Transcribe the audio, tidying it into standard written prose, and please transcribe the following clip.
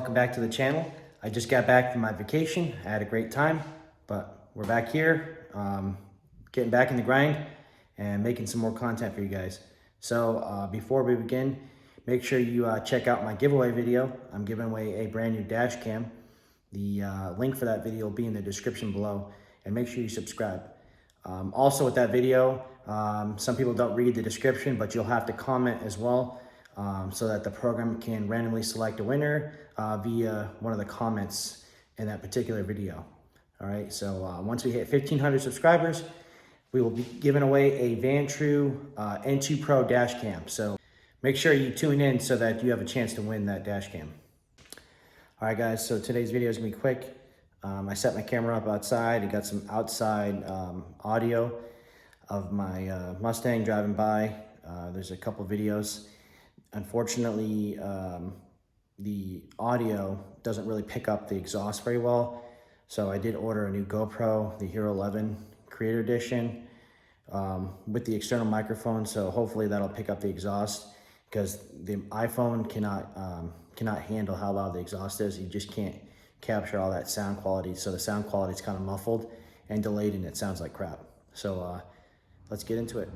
welcome back to the channel. I just got back from my vacation. I had a great time, but we're back here, getting back in the grind and making some more content for you guys. So before we begin, make sure you check out my giveaway video. I'm giving away a brand new dash cam. The link for that video will be in the description below, and make sure you subscribe. Also with that video, some people don't read the description, but you'll have to comment as well, so that the program can randomly select a winner via one of the comments in that particular video. All right, so once we hit 1,500 subscribers, we will be giving away a Vantrue N2 Pro dash cam. So make sure you tune in so that you have a chance to win that dash cam. All right, guys, so today's video is gonna be quick. I set my camera up outside. I got some outside audio of my Mustang driving by. There's a couple videos. Unfortunately, the audio doesn't really pick up the exhaust very well. So I did order a new GoPro, the Hero 11 Creator Edition, with the external microphone. So hopefully that'll pick up the exhaust, because the iPhone cannot handle how loud the exhaust is. You just can't capture all that sound quality. So the sound quality is kind of muffled and delayed, and it sounds like crap. So let's get into it.